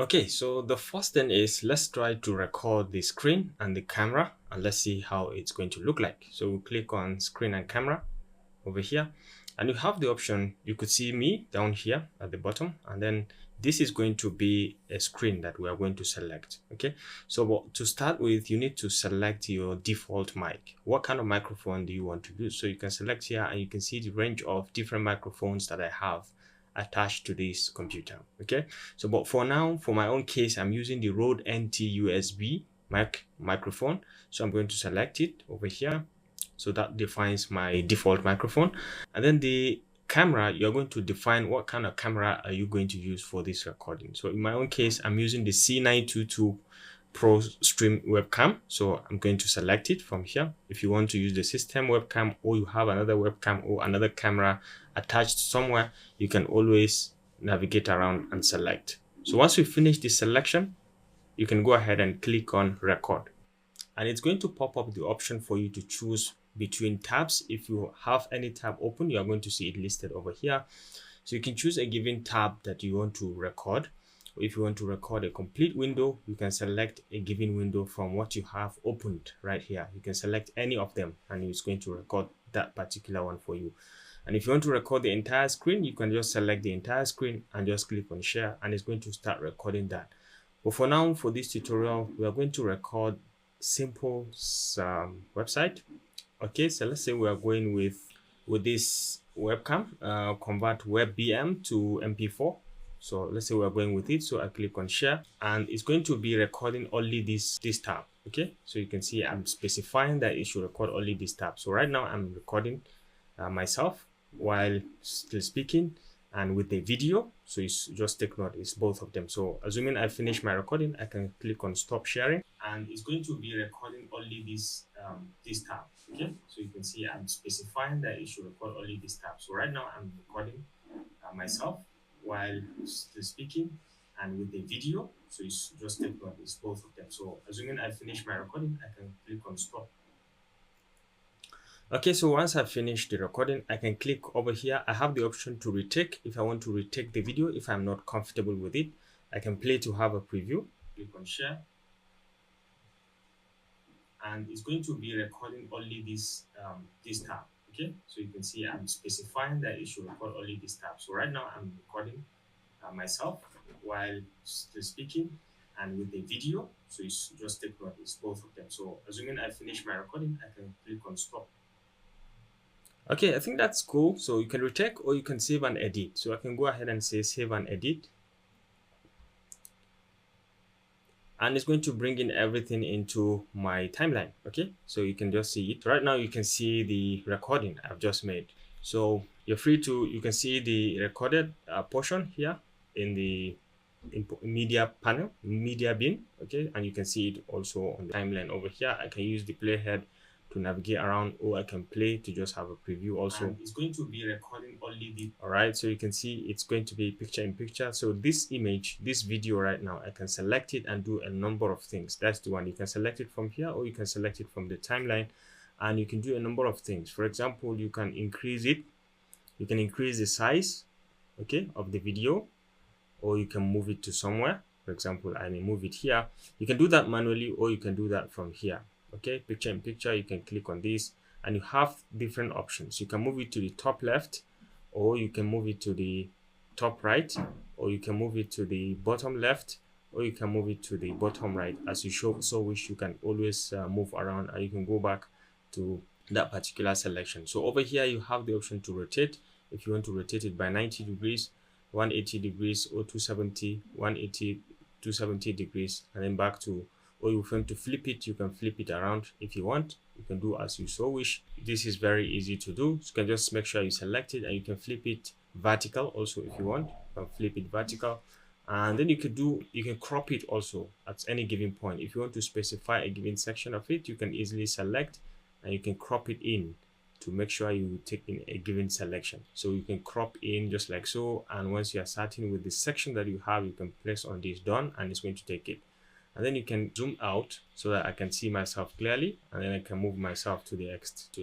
Okay, so the first thing is let's try to record the screen and the camera and let's see how it's going to look like. So we'll click on screen and camera over here and you have the option. You could see me down here at the bottom, and then this is going to be a screen that we are going to select. Okay, so to start with, you need to select your default mic. What kind of microphone do you want to use? So you can select here and you can see the range of different microphones that I have attached to this computer. Okay, so but for now, for my own case, I'm using the Rode NT USB microphone, so I'm going to select it over here. So that defines my default microphone. And then the camera, you're going to define what kind of camera are you going to use for this recording. So in my own case, I'm using the C922 Pro Stream webcam. So I'm going to select it from here. If you want to use the system webcam, or you have another webcam or another camera attached somewhere, you can always navigate around and select. So once we finish the selection, you can go ahead and click on record. And it's going to pop up the option for you to choose between tabs. If you have any tab open, you are going to see it listed over here. So you can choose a given tab that you want to record. If you want to record a complete window, you can select a given window from what you have opened right here. You can select any of them and it's going to record that particular one for you. And if you want to record the entire screen, you can just select the entire screen and just click on share, and it's going to start recording that. But for now, for this tutorial, we are going to record simple website. Okay, so let's say we are going with this webcam, convert WebBM to MP4. So let's say we are going with it. So I click on share and it's going to be recording only this tab. Okay, so you can see I'm specifying that it should record only this tab. So right now I'm recording myself while still speaking and with the video. So it's just take note, it's both of them. So assuming I finish my recording, I can click on stop sharing and it's going to be recording only this tab. Okay, so you can see I'm specifying that it should record only this tab. So right now I'm recording myself while still speaking and with the video. So it's just take note, it's both of them. So assuming I finish my recording, I can click on stop. Okay, so once I finish the recording, I can click over here. I have the option to retake. If I want to retake the video, if I'm not comfortable with it, I can play to have a preview. Click on share. And it's going to be recording only this tab. Okay, so you can see I'm specifying that it should record only this tab. So right now I'm recording myself while still speaking and with the video. So it's just take note, it's both of them. So assuming I finish my recording, I can click on stop. Okay, I think that's cool. So you can retake or you can save and edit. So I can go ahead and say save and edit. And it's going to bring in everything into my timeline. Okay, so you can just see it. Right now you can see the recording I've just made. So you're free to, you can see the recorded portion here in the media panel, media bin. Okay, and you can see it also on the timeline over here. I can use the playhead to navigate around, or I can play to just have a preview also. And it's going to be recording only the, all right, so you can see it's going to be picture in picture. So this image, this video right now, I can select it and do a number of things. That's the one. You can select it from here or you can select it from the timeline and you can do a number of things. For example, you can increase it, you can increase the size, okay, of the video, or you can move it to somewhere. For example, I may move it here. You can do that manually or you can do that from here. Okay, picture in picture, you can click on this and you have different options. You can move it to the top left, or you can move it to the top right, or you can move it to the bottom left, or you can move it to the bottom right. As you so wish, you can always move around and you can go back to that particular selection. So over here you have the option to rotate. If you want to rotate it by 90 degrees, 180 degrees, or 270, 180, 270 degrees, and then back to, or you want to flip it, you can flip it around if you want. You can do as you so wish. This is very easy to do. So you can just make sure you select it and you can flip it vertical also if you want. You can flip it vertical. And then you can crop it also at any given point. If you want to specify a given section of it, you can easily select and you can crop it in to make sure you take in a given selection. So you can crop in just like so. And once you are starting with the section that you have, you can press on this done and it's going to take it. And then you can zoom out so that I can see myself clearly, and then I can move myself to the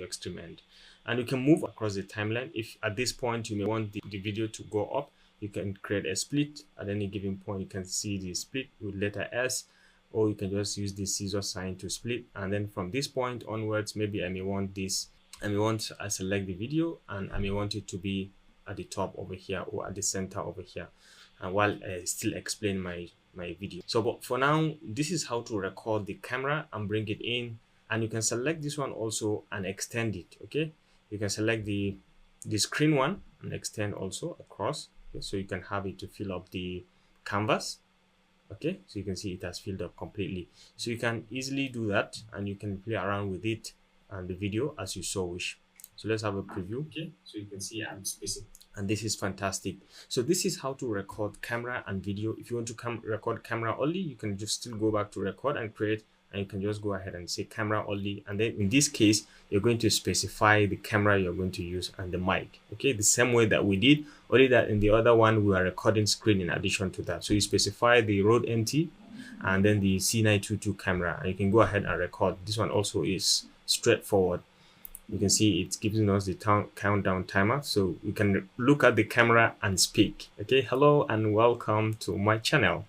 extreme end. And you can move across the timeline. If at this point you may want the video to go up, You can create a split at any given point. You can see the split with letter S, or you can just use the scissor sign to split. And then from this point onwards, maybe I may want this, I select the video and I may want it to be at the top over here or at the center over here, and while I still explain my video. So but for now, this is how to record the camera and bring it in. And you can select this one also and extend it. Okay, you can select the screen one and extend also across. Okay, so you can have it to fill up the canvas. Okay, so you can see it has filled up completely. So you can easily do that, and you can play around with it and the video as you so wish. So let's have a preview. Okay, so you can see I'm spacing, and this is fantastic. So this is how to record camera and video. If you want to record camera only, you can just still go back to record and create, and you can just go ahead and say camera only. And then in this case, you're going to specify the camera you're going to use and the mic. Okay, the same way that we did, only that in the other one we are recording screen in addition to that. So you specify the Rode NT and then the C922 camera, and you can go ahead and record. This one also is straightforward. You can see it's giving us the countdown timer, so we can look at the camera and speak. Okay, hello and welcome to my channel.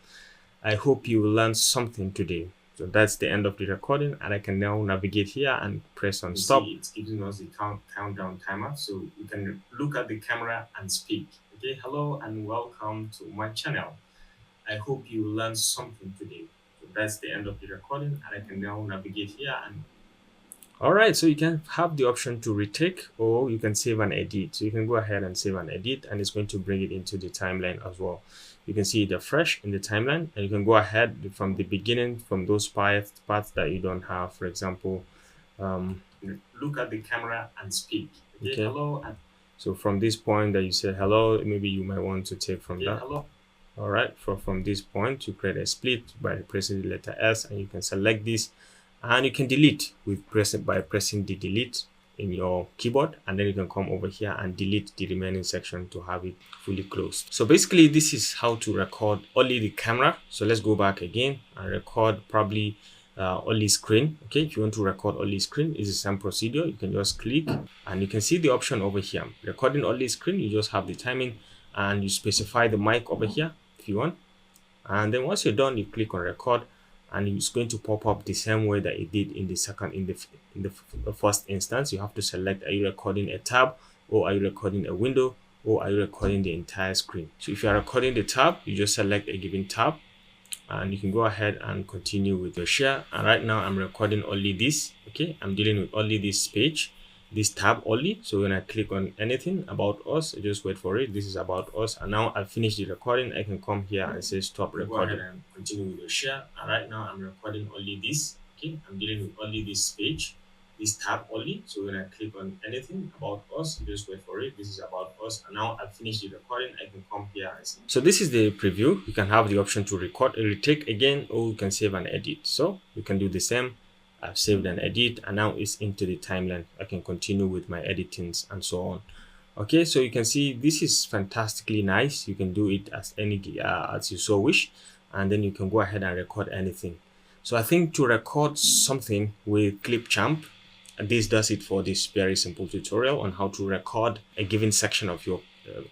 I hope you learned something today. So that's the end of the recording, and I can now navigate here and press on stop. It's giving us the countdown timer, so you can look at the camera and speak. Okay, hello and welcome to my channel. I hope you learned something today. So that's the end of the recording, and I can now navigate here and all right, so you can have the option to retake, or you can save and edit. So you can go ahead and save and edit, and it's going to bring it into the timeline as well. You can see it afresh in the timeline, and you can go ahead from the beginning, from those parts that you don't have. For example, look at the camera and speak. Okay, hello. So from this point that you said hello, maybe you might want to take from that. Hello. All right, from this point, you create a split by pressing the letter S, and you can select this. And you can delete by pressing the delete in your keyboard, and then you can come over here and delete the remaining section to have it fully closed. So basically, this is how to record only the camera. So let's go back again and record probably only screen. Okay, if you want to record only screen, it's the same procedure. You can just click and you can see the option over here, recording only screen. You just have the timing and you specify the mic over here if you want, and then once you're done, you click on record, and it's going to pop up the same way that it did in the first instance. You have to select, are you recording a tab, or are you recording a window, or are you recording the entire screen? So if you are recording the tab, you just select a given tab, and you can go ahead and continue with your share. And right now I'm recording only this. Okay, I'm dealing with only this page, this tab only. So when I click on anything about us, just wait for it. This is about us, and now I've finished the recording. I can come here and say stop recording. Go ahead and continue with the share. And right now I'm recording only this. Okay, I'm dealing with only this page, this tab only. So when I click on anything about us, just wait for it. This is about us, and now I've finished the recording. I can come here and say. So this is the preview. You can have the option to record a retake again, or you can save and edit. So you can do the same. I've saved and edit, and now it's into the timeline. I can continue with my editings and so on. Okay, so you can see this is fantastically nice. You can do it as as you so wish, and then you can go ahead and record anything. So I think to record something with Clipchamp, and this does it for this very simple tutorial on how to record a given section of your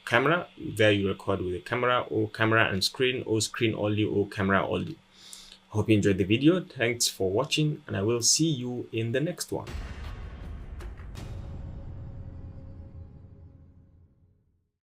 camera. There you record with a camera, or camera and screen, or screen only, or camera only. Hope you enjoyed the video. Thanks for watching, and I will see you in the next one.